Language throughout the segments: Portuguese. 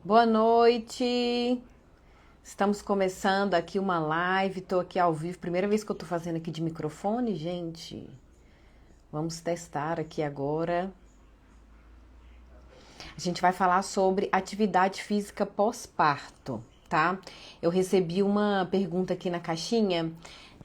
Boa noite! Estamos começando aqui uma live, tô aqui ao vivo, primeira vez que eu tô fazendo aqui de microfone, gente. Vamos testar aqui agora. A gente vai falar sobre atividade física pós-parto, tá? Eu recebi uma pergunta aqui na caixinha,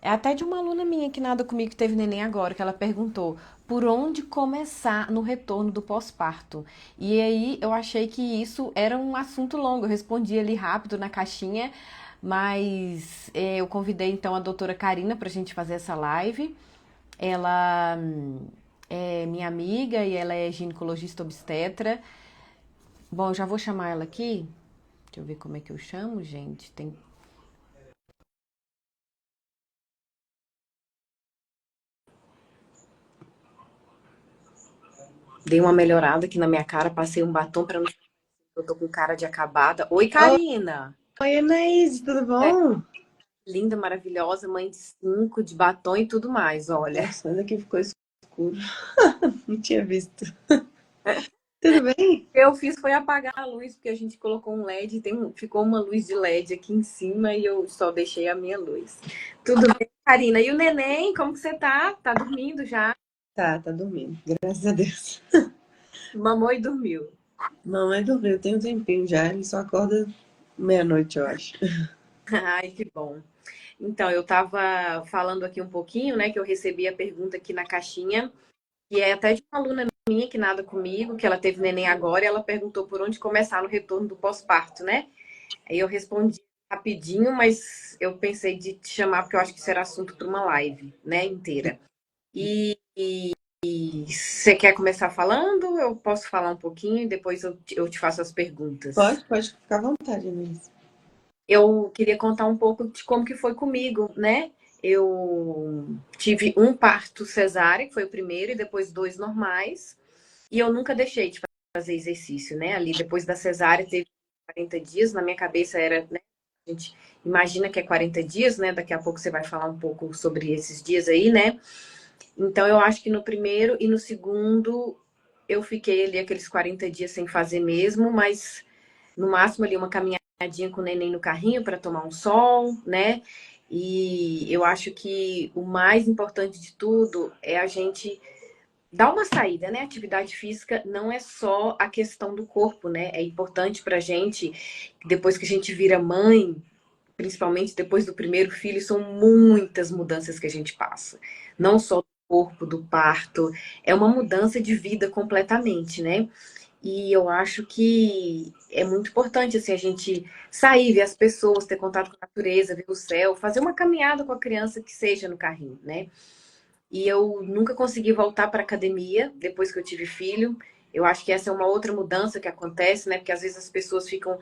é até de uma aluna minha que nada comigo que teve neném agora, que ela perguntou por onde começar no retorno do pós-parto. E aí eu achei que isso era um assunto longo, eu respondi ali rápido na caixinha, mas eu convidei então a doutora Karina para a gente fazer essa live. Ela é minha amiga e ela é ginecologista obstetra. Bom, eu já vou chamar ela aqui. Deixa eu ver como é que eu chamo, gente. Dei uma melhorada aqui na minha cara, passei um batom para não. Eu tô com cara de acabada. Oi, Karina! Oi, Anaís, tudo É, bom? linda, maravilhosa, mãe de 5, de batom e tudo mais, olha. Nossa, mas aqui ficou escuro. Não tinha visto. Tudo bem? O que eu fiz foi apagar a luz, porque a gente colocou um LED, ficou uma luz de LED aqui em cima e eu só deixei a minha luz. Tudo bem, Karina? E o neném, como que você tá? Tá dormindo já? Tá dormindo, graças a Deus. Mamou e dormiu. Mamãe dormiu, tem um tempinho já, ele só acorda meia-noite, eu acho. Ai, que bom. Então, eu estava falando aqui um pouquinho, né, que eu recebi a pergunta aqui na caixinha, e é até de uma aluna minha que nada comigo, que ela teve neném agora, e ela perguntou por onde começar no retorno do pós-parto, né? Aí eu respondi rapidinho, mas eu pensei de te chamar, porque eu acho que isso era assunto para uma live, né, inteira. E você quer começar falando? Eu posso falar um pouquinho e depois eu te faço as perguntas. Pode ficar à vontade, Anaís. Eu queria contar um pouco de como que foi comigo, né? Eu tive um parto cesárea, que foi o primeiro, e depois dois normais. E eu nunca deixei de fazer exercício, né? Ali depois da cesárea teve 40 dias, na minha cabeça era, né? A gente imagina que é 40 dias, né? Daqui a pouco você vai falar um pouco sobre esses dias aí, né? Então eu acho que no primeiro e no segundo eu fiquei ali aqueles 40 dias sem fazer mesmo, mas no máximo ali uma caminhadinha com o neném no carrinho para tomar um sol, né? E eu acho que o mais importante de tudo é a gente dar uma saída, né? Atividade física não é só a questão do corpo, né? É importante pra gente, depois que a gente vira mãe, principalmente depois do primeiro filho, são muitas mudanças que a gente passa. Não só do corpo, do parto, é uma mudança de vida completamente, né? E eu acho que é muito importante assim, a gente sair, ver as pessoas, ter contato com a natureza, ver o céu, fazer uma caminhada com a criança que seja no carrinho, né? E eu nunca consegui voltar para academia depois que eu tive filho. Eu acho que essa é uma outra mudança que acontece, né? Porque às vezes as pessoas ficam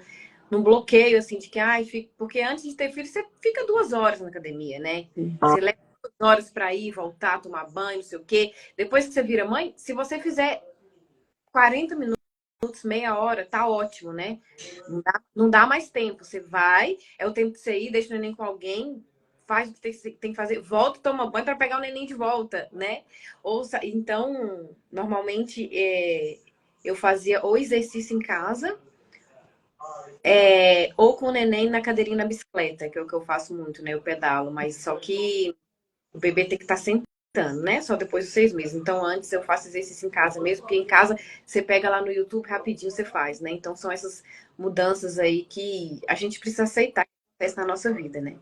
num bloqueio assim de que, ai, porque antes de ter filho você fica 2 horas na academia, né? Você leva 2 horas para ir, voltar, tomar banho, não sei o quê. Depois que você vira mãe, se você fizer 40 minutos, meia hora, tá ótimo, né? Não dá mais tempo. Você vai, é o tempo de você ir, deixa o neném com alguém, faz o que tem que fazer, volta, toma banho para pegar o neném de volta, né? Então, normalmente eu fazia ou exercício em casa, ou com o neném na cadeirinha na bicicleta, que é o que eu faço muito, né? Eu pedalo, mas só que o bebê tem que estar sentando, né? Só depois dos 6 meses. Então, antes eu faço exercício em casa mesmo, porque em casa você pega lá no YouTube, rapidinho você faz, né? Então, são essas mudanças aí que a gente precisa aceitar que acontece na nossa vida, né?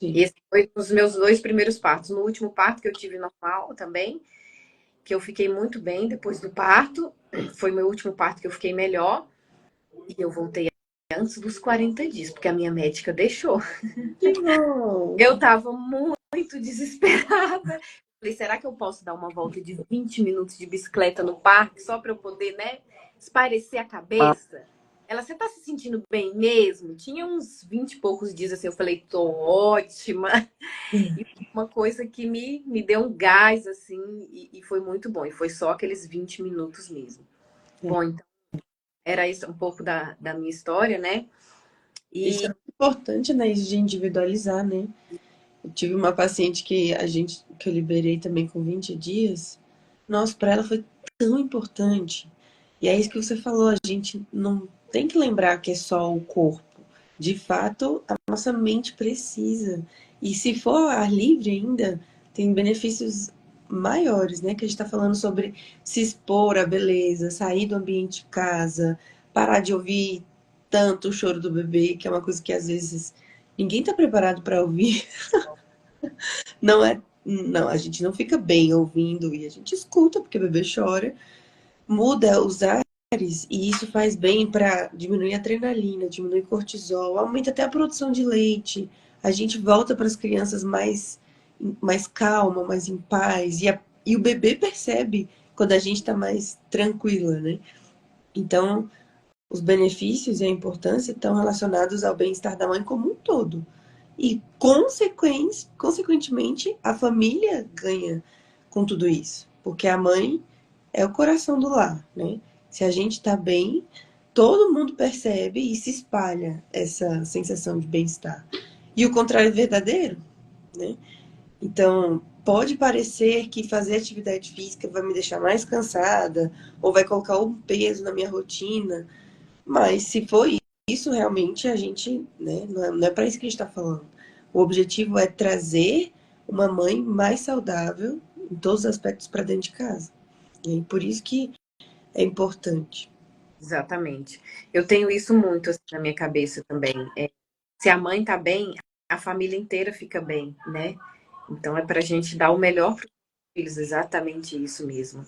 Sim. Esse foi os meus 2 primeiros partos. No último parto que eu tive normal também, que eu fiquei muito bem depois do parto, foi meu último parto que eu fiquei melhor, e eu voltei antes dos 40 dias, porque a minha médica deixou. Que bom! Eu tava muito desesperada. Falei, será que eu posso dar uma volta de 20 minutos de bicicleta no parque só para eu poder, né, espairecer a cabeça? Ela, você tá se sentindo bem mesmo? Tinha uns 20 e poucos dias assim, eu falei, tô ótima. E foi uma coisa que me deu um gás, assim, e foi muito bom. E foi só aqueles 20 minutos mesmo. É, Bom, então era isso um pouco da minha história, né? isso E é importante, Anaís, de individualizar, né? Eu tive uma paciente que eu liberei também com 20 dias. Nossa, para ela foi tão importante. E é isso que você falou, a gente não tem que lembrar que é só o corpo. De fato, a nossa mente precisa. E se for ao ar livre ainda, tem benefícios maiores, né? Que a gente está falando sobre se expor à beleza, sair do ambiente de casa, parar de ouvir tanto o choro do bebê, que é uma coisa que às vezes ninguém está preparado para ouvir. Não é, não, a gente não fica bem ouvindo e a gente escuta porque o bebê chora, muda os ares e isso faz bem para diminuir a adrenalina, diminuir cortisol, aumenta até a produção de leite. A gente volta para as crianças mais calma, mais em paz e o bebê percebe quando a gente está mais tranquila, né? Então, os benefícios e a importância estão relacionados ao bem-estar da mãe como um todo. E, consequentemente, a família ganha com tudo isso. Porque a mãe é o coração do lar, né? Se a gente está bem, todo mundo percebe e se espalha essa sensação de bem-estar. E o contrário é verdadeiro, né? Então, pode parecer que fazer atividade física vai me deixar mais cansada ou vai colocar um peso na minha rotina, mas se for isso, realmente a gente, né, não é para isso que a gente está falando. O objetivo é trazer uma mãe mais saudável em todos os aspectos para dentro de casa. E por isso que é importante. Exatamente. Eu tenho isso muito assim, na minha cabeça também. Se a mãe tá bem, a família inteira fica bem, né? Então é pra gente dar o melhor para os filhos, exatamente isso mesmo.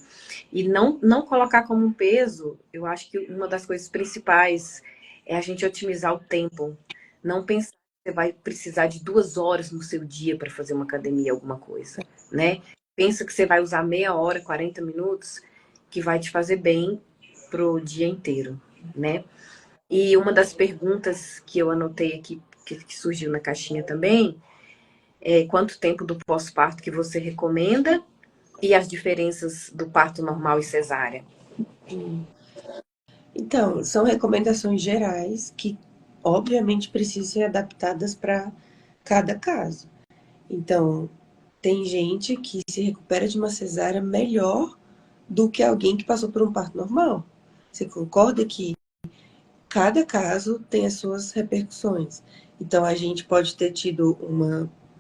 E não colocar como um peso, eu acho que uma das coisas principais é a gente otimizar o tempo. Não pensar que você vai precisar de 2 horas no seu dia para fazer uma academia, alguma coisa, né? Pensa que você vai usar meia hora, 40 minutos, que vai te fazer bem pro dia inteiro, né? E uma das perguntas que eu anotei aqui, que surgiu na caixinha também, é quanto tempo do pós-parto que você recomenda e as diferenças do parto normal e cesárea? Então, são recomendações gerais que, obviamente, precisam ser adaptadas para cada caso. Então, tem gente que se recupera de uma cesárea melhor do que alguém que passou por um parto normal. Você concorda que cada caso tem as suas repercussões? Então, a gente pode ter tido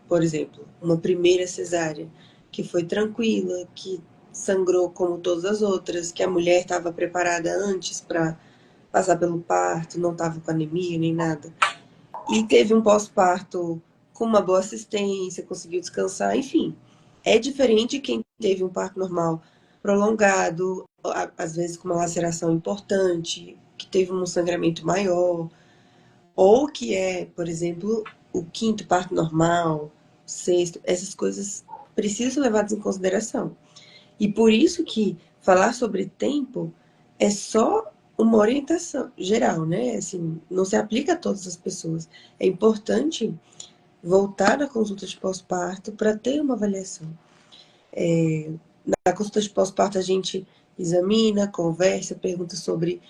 por exemplo, uma primeira cesárea que foi tranquila, que sangrou como todas as outras, que a mulher estava preparada antes para passar pelo parto, não estava com anemia nem nada. E teve um pós-parto com uma boa assistência, conseguiu descansar, enfim. É diferente de quem teve um parto normal prolongado, às vezes com uma laceração importante, que teve um sangramento maior, ou que é, por exemplo, o quinto parto normal, o sexto, essas coisas precisam ser levadas em consideração. E por isso que falar sobre tempo é só uma orientação geral, né? Assim, não se aplica a todas as pessoas. É importante voltar na consulta de pós-parto para ter uma avaliação. Na consulta de pós-parto a gente examina, conversa, pergunta sobre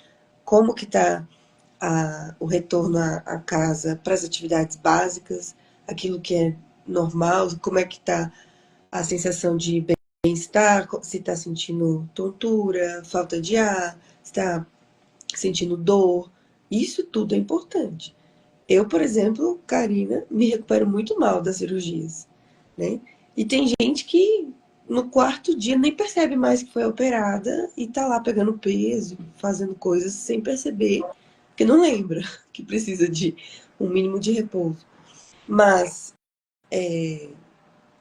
como que está o retorno à casa para as atividades básicas, aquilo que é normal, como é que está a sensação de bem-estar, se está sentindo tontura, falta de ar, se está sentindo dor. Isso tudo é importante. Eu, por exemplo, Karina, me recupero muito mal das cirurgias, né? E tem gente que no quarto dia nem percebe mais que foi operada e tá lá pegando peso, fazendo coisas sem perceber, porque não lembra que precisa de um mínimo de repouso. Mas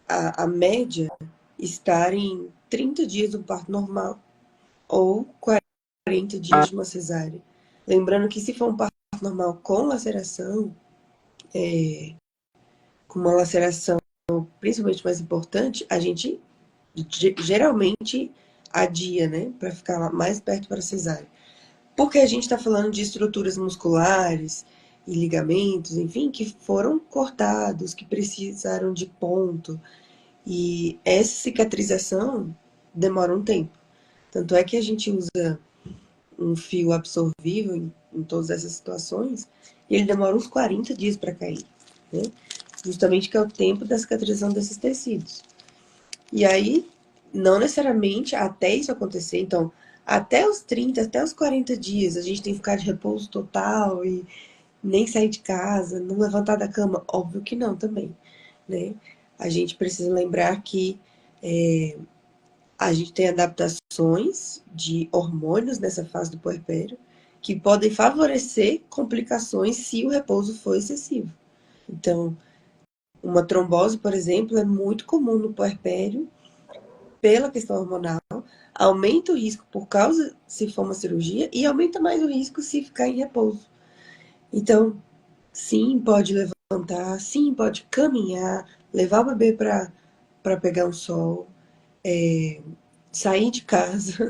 a média estar em 30 dias do parto normal ou 40 dias de uma cesárea. Lembrando que se for um parto normal com laceração, com uma laceração principalmente mais importante, a gente geralmente adia, né, para ficar lá mais perto para cesárea. Porque a gente está falando de estruturas musculares e ligamentos, enfim, que foram cortados, que precisaram de ponto. E essa cicatrização demora um tempo. Tanto é que a gente usa um fio absorvível em todas essas situações, e ele demora uns 40 dias para cair, né? Justamente que é o tempo da cicatrização desses tecidos. E aí, não necessariamente até isso acontecer, então, até os 30, até os 40 dias, a gente tem que ficar de repouso total e nem sair de casa, não levantar da cama? Óbvio que não também, né? A gente precisa lembrar que a gente tem adaptações de hormônios nessa fase do puerpério que podem favorecer complicações se o repouso for excessivo. Então, uma trombose, por exemplo, é muito comum no puerpério pela questão hormonal, aumenta o risco por causa se for uma cirurgia e aumenta mais o risco se ficar em repouso. Então, sim, pode levantar, sim, pode caminhar, levar o bebê para pegar um sol, sair de casa.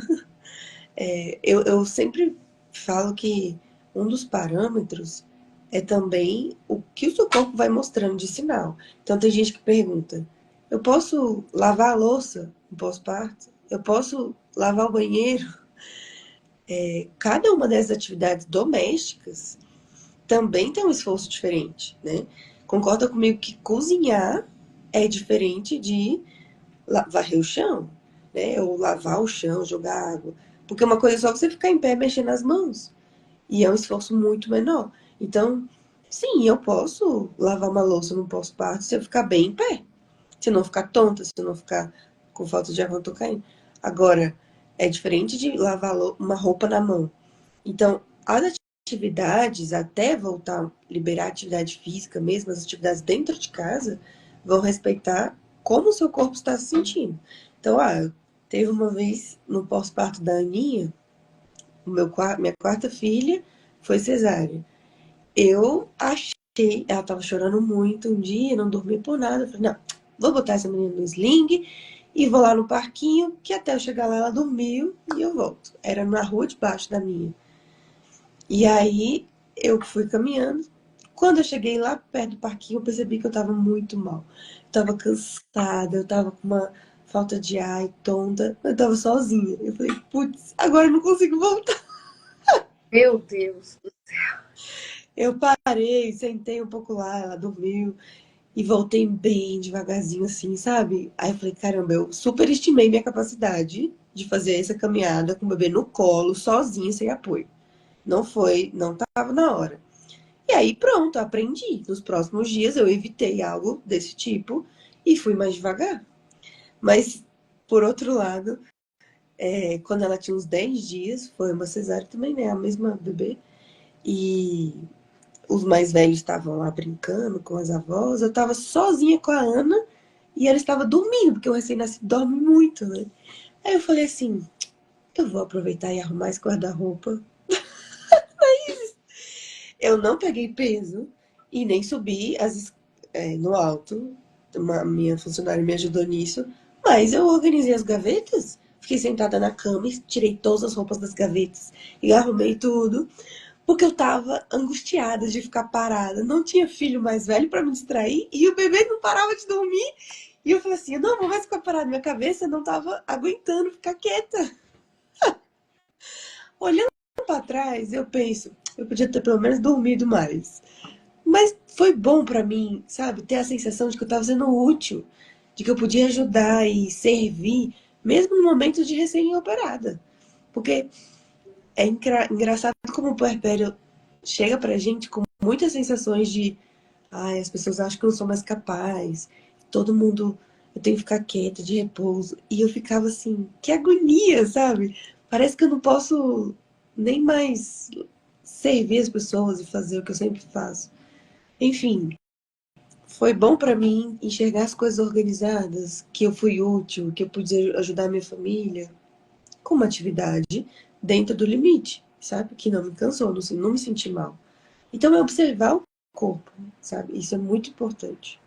Eu sempre falo que um dos parâmetros é também o que o seu corpo vai mostrando de sinal. Então, tem gente que pergunta: eu posso lavar a louça no pós-parto? Eu posso lavar o banheiro? Cada uma dessas atividades domésticas também tem um esforço diferente, né? Concorda comigo que cozinhar é diferente de varrer o chão, né? Ou lavar o chão, jogar água. Porque uma coisa é só você ficar em pé mexendo as mãos. E é um esforço muito menor. Então, sim, eu posso lavar uma louça no pós-parto se eu ficar bem em pé. Se eu não ficar tonta, se eu não ficar com falta de ar quando tô caindo. Agora, é diferente de lavar uma roupa na mão. Então, as atividades, até voltar a liberar a atividade física mesmo, as atividades dentro de casa, vão respeitar como o seu corpo está se sentindo. Então, teve uma vez no pós-parto da Aninha, minha quarta filha foi cesárea. Eu achei, ela tava chorando muito um dia, não dormia por nada. Eu falei, não, vou botar essa menina no sling e vou lá no parquinho, que até eu chegar lá ela dormiu e eu volto. Era na rua de baixo da minha. E aí eu fui caminhando. Quando eu cheguei lá perto do parquinho, eu percebi que eu tava muito mal. Eu tava cansada, eu tava com uma falta de ar e tonta. Eu tava sozinha. Eu falei, putz, agora eu não consigo voltar. Meu Deus. Eu parei, sentei um pouco lá, ela dormiu e voltei bem devagarzinho assim, sabe? Aí eu falei, caramba, eu superestimei minha capacidade de fazer essa caminhada com o bebê no colo, sozinha, sem apoio. Não foi, não tava na hora. E aí pronto, aprendi. Nos próximos dias eu evitei algo desse tipo e fui mais devagar. Mas, por outro lado, quando ela tinha uns 10 dias, foi uma cesárea também, né? A mesma bebê. E os mais velhos estavam lá brincando com as avós. Eu estava sozinha com a Ana e ela estava dormindo, porque o recém-nascido dorme muito, né? Aí eu falei assim, eu vou aproveitar e arrumar esse guarda-roupa. Eu não peguei peso e nem subi no alto. Minha funcionária me ajudou nisso. Mas eu organizei as gavetas, fiquei sentada na cama e tirei todas as roupas das gavetas e arrumei tudo. Porque eu tava angustiada de ficar parada. Não tinha filho mais velho para me distrair e o bebê não parava de dormir. E eu falei assim, eu não vou mais ficar parada. Minha cabeça não tava aguentando ficar quieta. Olhando para trás, eu penso, eu podia ter pelo menos dormido mais. Mas foi bom para mim, sabe, ter a sensação de que eu estava sendo útil, de que eu podia ajudar e servir, mesmo no momento de recém-operada. Porque é engraçado como o puerpério chega pra gente com muitas sensações de ai, as pessoas acham que eu não sou mais capaz, todo mundo, eu tenho que ficar quieta, de repouso. E eu ficava assim, que agonia, sabe? Parece que eu não posso nem mais servir as pessoas e fazer o que eu sempre faço. Enfim, foi bom pra mim enxergar as coisas organizadas, que eu fui útil, que eu pude ajudar minha família com uma atividade dentro do limite, sabe? Que não me cansou, não me senti mal. Então, é observar o corpo, sabe? Isso é muito importante.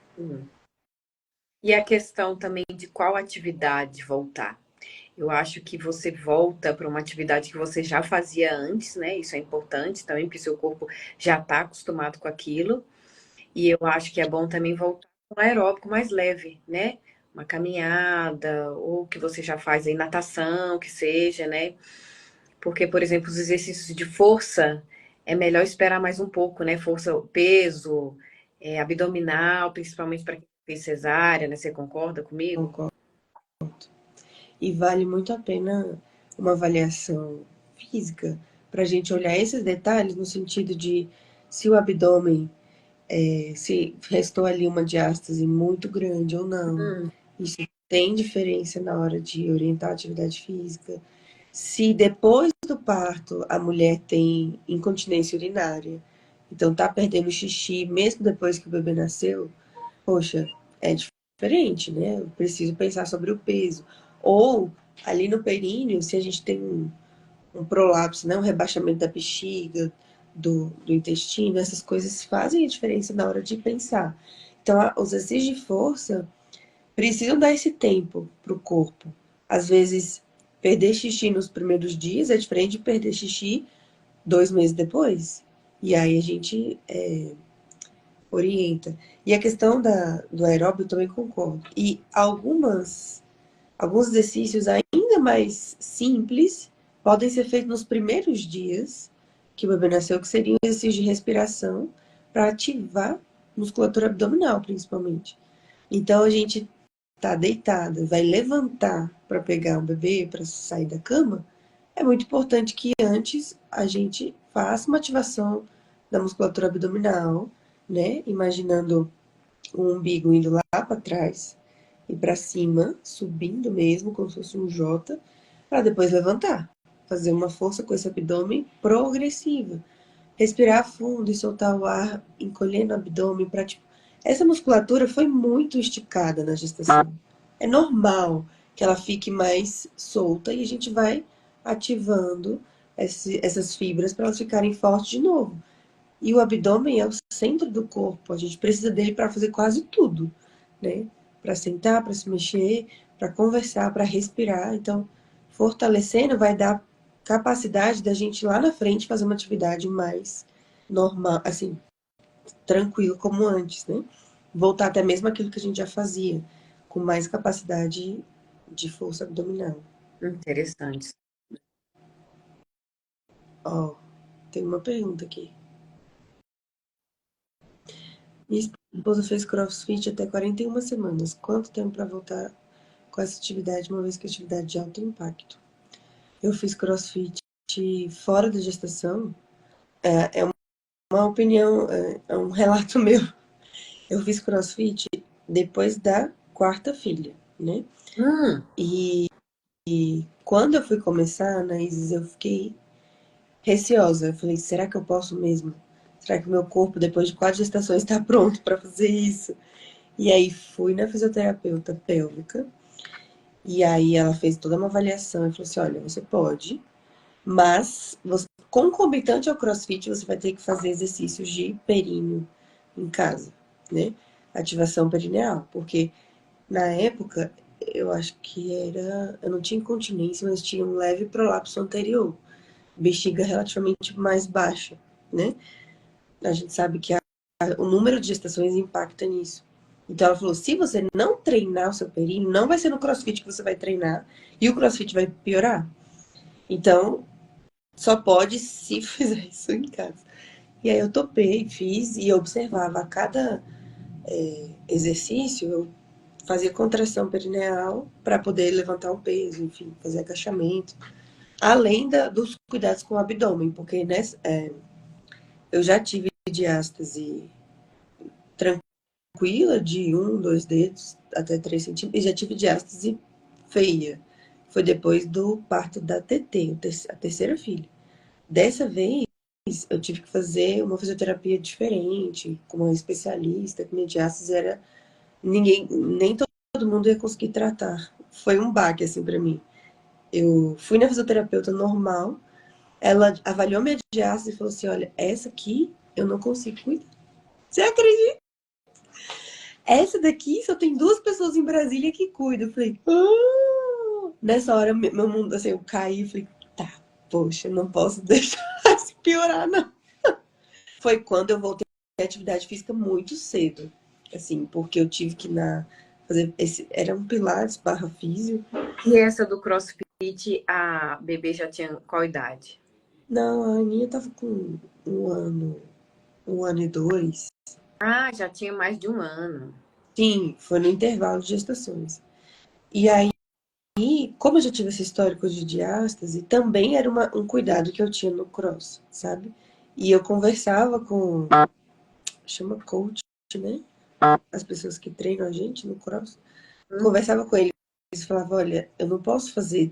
E a questão também de qual atividade voltar. Eu acho que você volta para uma atividade que você já fazia antes, né? Isso é importante também, porque seu corpo já está acostumado com aquilo. E eu acho que é bom também voltar com um aeróbico mais leve, né? Uma caminhada, ou que você já faz aí natação, que seja, né? Porque, por exemplo, os exercícios de força é melhor esperar mais um pouco, né? Força, peso, abdominal, principalmente para quem fez cesárea, né? Você concorda comigo? Concordo. E vale muito a pena uma avaliação física para a gente olhar esses detalhes no sentido de se o abdômen, se restou ali uma diástase muito grande ou não. Isso tem diferença na hora de orientar a atividade física. Se depois do parto a mulher tem incontinência urinária, então tá perdendo xixi mesmo depois que o bebê nasceu, poxa, é diferente, né? Eu preciso pensar sobre o peso. Ou ali no períneo, se a gente tem um prolapso, né? Um rebaixamento da bexiga, do intestino, essas coisas fazem a diferença na hora de pensar. Então, os exercícios de força precisam dar esse tempo para o corpo. Às vezes, perder xixi nos primeiros dias é diferente de perder xixi 2 meses depois. E aí a gente orienta. E a questão do aeróbio eu também concordo. E alguns exercícios ainda mais simples podem ser feitos nos primeiros dias que o bebê nasceu, que seriam exercícios de respiração para ativar a musculatura abdominal, principalmente. Então a gente tá deitada, vai levantar para pegar um bebê, para sair da cama, é muito importante que antes a gente faça uma ativação da musculatura abdominal, né? Imaginando o umbigo indo lá para trás e para cima, subindo mesmo, como se fosse um J, para depois levantar. Fazer uma força com esse abdômen progressiva. Respirar fundo e soltar o ar, encolhendo o abdômen para tipo. Essa musculatura foi muito esticada na gestação. É normal que ela fique mais solta e a gente vai ativando essas fibras para elas ficarem fortes de novo. E o abdômen é o centro do corpo, a gente precisa dele para fazer quase tudo, né? Para sentar, para se mexer, para conversar, para respirar. Então, fortalecendo vai dar capacidade da gente lá na frente fazer uma atividade mais normal, assim, tranquilo como antes, né? Voltar até mesmo aquilo que a gente já fazia, com mais capacidade de força abdominal. Interessante. Ó, tem uma pergunta aqui. Minha esposa fez CrossFit até 41 semanas. Quanto tempo para voltar com essa atividade, uma vez que a atividade de alto impacto? Eu fiz CrossFit fora da gestação. É uma opinião, é um relato meu. Eu fiz CrossFit depois da quarta filha, né? E quando eu fui começar, Anaíses, eu fiquei receosa. Eu falei, será que eu posso mesmo? Será que o meu corpo, depois de 4 gestações, está pronto para fazer isso? E aí fui na fisioterapeuta pélvica. E aí ela fez toda uma avaliação e falou assim, olha, você pode, mas concomitante ao CrossFit, você vai ter que fazer exercícios de períneo em casa, né? Ativação perineal, porque na época eu acho que eu não tinha incontinência, mas tinha um leve prolapso anterior, bexiga relativamente mais baixa, né? A gente sabe que o número de gestações impacta nisso. Então ela falou, se você não treinar o seu períneo, não vai ser no CrossFit que você vai treinar e o CrossFit vai piorar. Então, só pode se fizer isso em casa. E aí eu topei, fiz e observava a cada exercício, eu fazia contração perineal para poder levantar o peso, enfim, fazer agachamento. Além dos cuidados com o abdômen, porque eu já tive diástase tranquila, de 2 dedos até 3 centímetros, e já tive diástase feia. Foi depois do parto da TT, a terceira filha. Dessa vez, eu tive que fazer uma fisioterapia diferente, com uma especialista, que minha diástase era... nem todo mundo ia conseguir tratar. Foi um baque, assim, pra mim. Eu fui na fisioterapeuta normal, ela avaliou minha diástase e falou assim, olha, essa aqui eu não consigo cuidar. Você acredita? Essa daqui só tem 2 pessoas em Brasília que cuidam. Eu falei, nessa hora, meu mundo, assim, eu caí e falei, tá, poxa, eu não posso deixar se piorar, não. Foi quando eu voltei à atividade física muito cedo, assim, porque eu tive que fazer era um pilates barra físio. E essa do CrossFit, a bebê já tinha qual idade? Não, a Aninha tava com 1 ano e 2. Ah, já tinha mais de 1 ano. Sim, foi no intervalo de gestações. E aí, como eu já tive esse histórico de diástase, também era um cuidado que eu tinha no cross, sabe? E eu conversava com, chama coach, né? As pessoas que treinam a gente no cross. Conversava com eles e falava, olha, eu não posso fazer.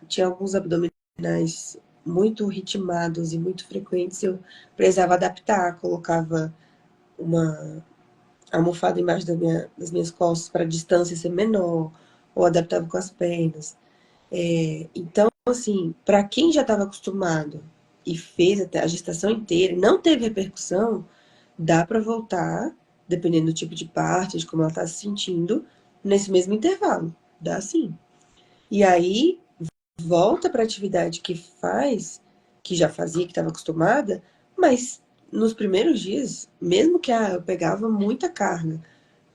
Tinha alguns abdominais muito ritmados e muito frequentes, eu precisava adaptar, colocava uma almofada embaixo das minhas costas para a distância ser menor, ou adaptava com as pernas. Então, assim, para quem já estava acostumado e fez até a gestação inteira e não teve repercussão, dá para voltar, dependendo do tipo de parte, de como ela está se sentindo, nesse mesmo intervalo. Dá sim. E aí, volta para a atividade que faz, que já fazia, que estava acostumada, mas nos primeiros dias, mesmo que eu pegava muita carga,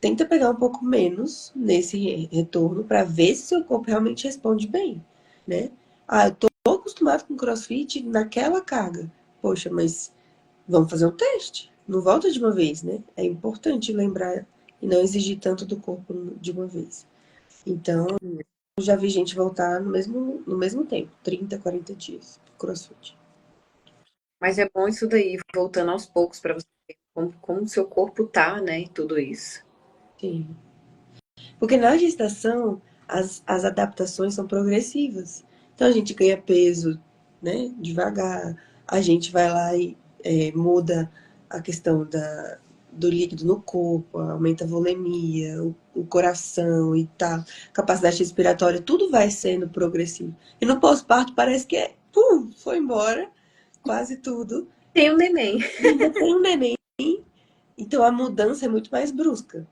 tenta pegar um pouco menos nesse retorno para ver se seu corpo realmente responde bem, né? Ah, eu tô acostumado com CrossFit naquela carga. Poxa, mas vamos fazer um teste. Não volta de uma vez, né? É importante lembrar e não exigir tanto do corpo de uma vez. Então, eu já vi gente voltar no mesmo tempo, 30, 40 dias, CrossFit. Mas é bom isso daí, voltando aos poucos para você ver como o seu corpo tá, né? E tudo isso. Sim. Porque na gestação, as adaptações são progressivas. Então a gente ganha peso, né, devagar. A gente vai lá e muda a questão do líquido no corpo, aumenta a volemia, o coração e tal, capacidade respiratória, tudo vai sendo progressivo. E no pós-parto parece que pum, foi embora, quase tudo. Tem um neném. E ainda tem um neném, então a mudança é muito mais brusca.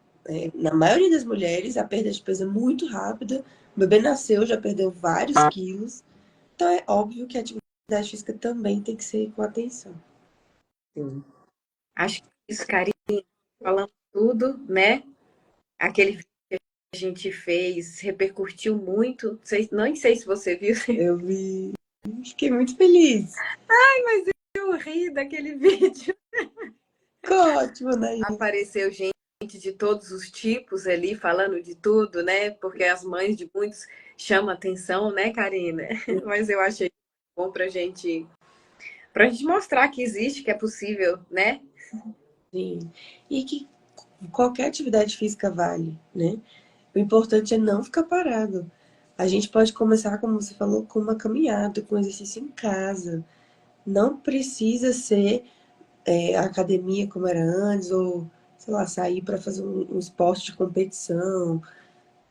Na maioria das mulheres, a perda de peso é muito rápida. O bebê nasceu, já perdeu vários quilos. Então é óbvio que a atividade física também tem que ser com atenção. Sim. Acho que isso, Karine, falando tudo, né? Aquele vídeo que a gente fez repercutiu muito. Nem sei se você viu. Eu vi, fiquei muito feliz. Eu ri daquele vídeo. Ficou ótimo, né? Apareceu gente de todos os tipos ali falando de tudo, né? Porque as mães de muitos chamam atenção, né, Karina? Mas eu achei bom pra gente mostrar que existe, que é possível, né? Sim. E que qualquer atividade física vale, né? O importante é não ficar parado. A gente pode começar, como você falou, com uma caminhada, com exercício em casa. Não precisa ser a academia como era antes, ou, sei lá, sair para fazer um esporte de competição.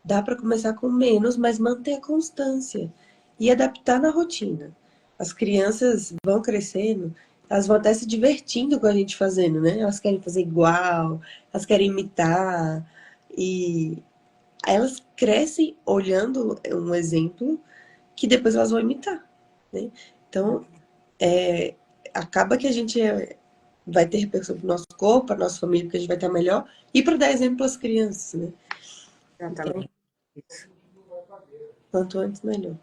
Dá para começar com menos, mas manter a constância e adaptar na rotina. As crianças vão crescendo, elas vão até se divertindo com a gente fazendo, né? Elas querem fazer igual, elas querem imitar, e elas crescem olhando um exemplo que depois elas vão imitar, né? Então, acaba que a gente vai ter repercussão para o nosso corpo, para a nossa família, porque a gente vai estar melhor, e para dar exemplo às crianças, né? Então, Exatamente. Isso. quanto antes, melhor.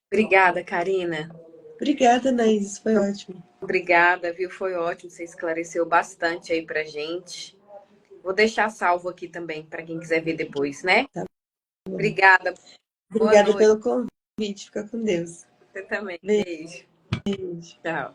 Obrigada, Karina. Obrigada, Anaís, foi ótimo. Obrigada, viu? Foi ótimo. Você esclareceu bastante aí pra gente. Vou deixar salvo aqui também para quem quiser ver depois, né? Tá bom. Obrigada. Boa Obrigada noite. pelo convite, fica com Deus. Você também. Beijo. Beijo. Tchau.